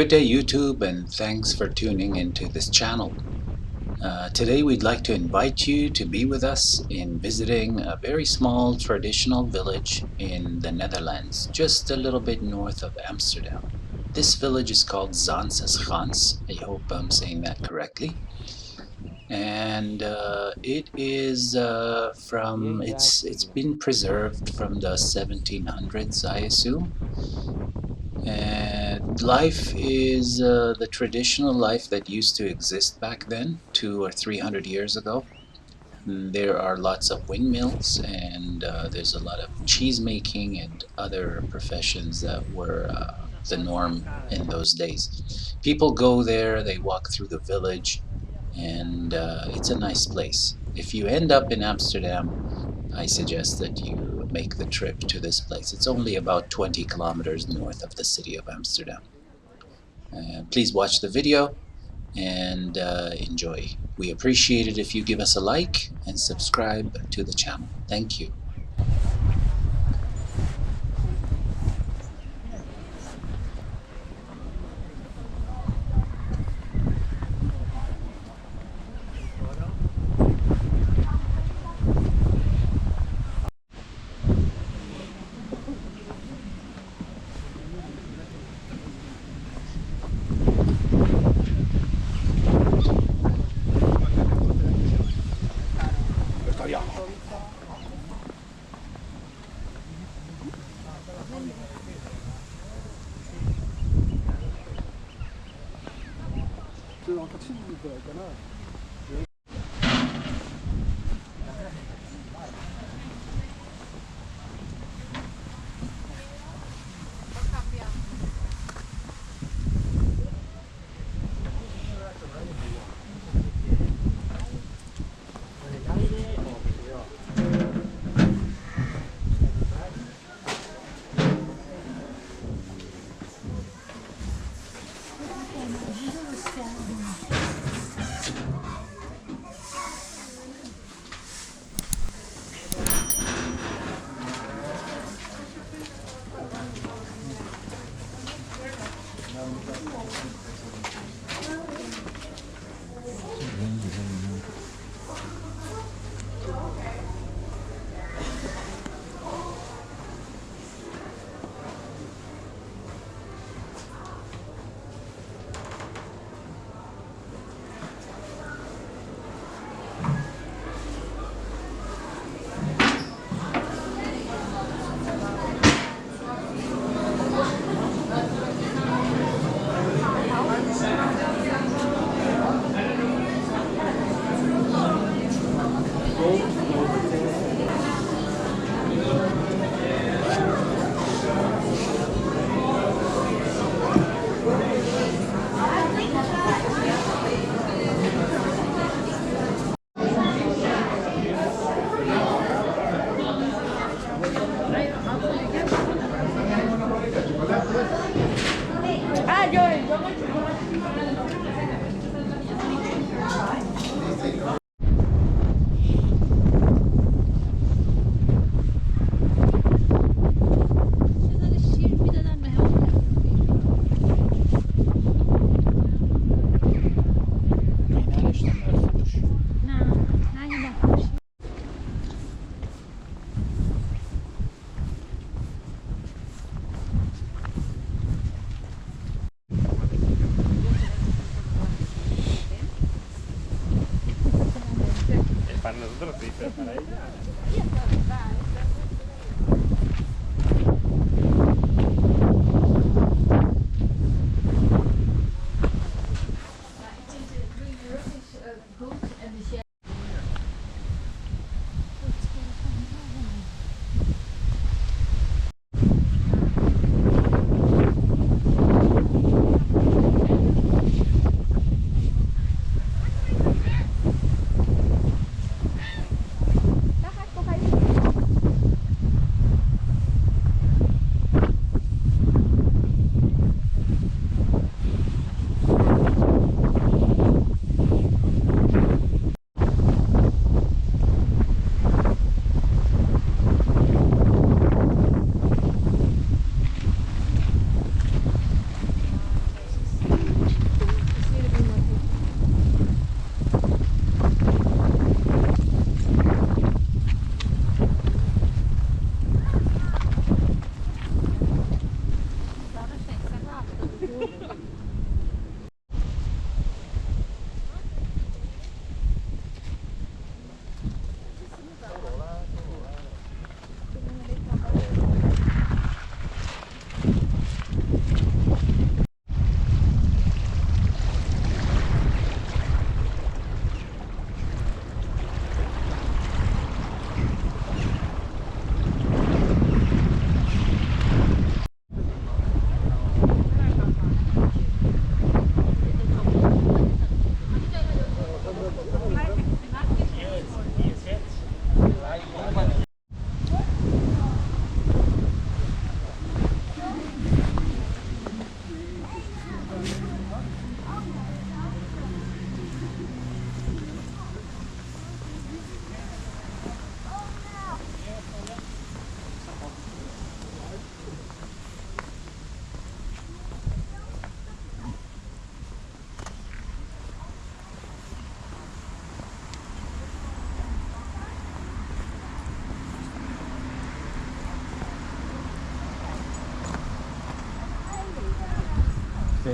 Good day YouTube, and thanks for tuning into this channel. Today we'd like to invite you to be with us in visiting a very small traditional village in the Netherlands, just a little bit north of Amsterdam. This village is called Zaanse Schans. I hope I'm saying that correctly. And it is it's been preserved from the 1700s, I assume. And life is the traditional life that used to exist back then, 200 or 300 years ago. There are lots of windmills, and there's a lot of cheese making and other professions that were the norm in those days. People go there, they walk through the village, and it's a nice place. If you end up in Amsterdam, I suggest that you make the trip to this place. It's only about 20 kilometers north of the city of Amsterdam. Please watch the video and enjoy. We appreciate it if you give us a like and subscribe to the channel. Thank you.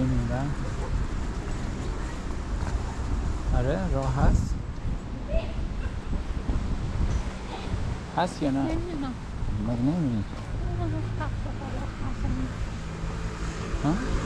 raining down. Are Rojas? Hasyo na. Magnani. Huh?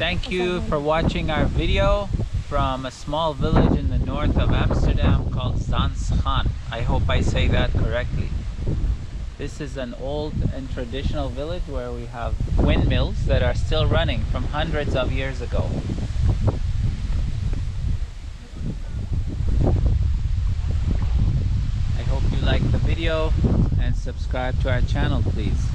Thank you for watching our video from a small village in the north of Amsterdam called Zaanse Schans. I hope I say that correctly. This is an old and traditional village where we have windmills that are still running from hundreds of years ago. I hope you liked the video and subscribe to our channel, please.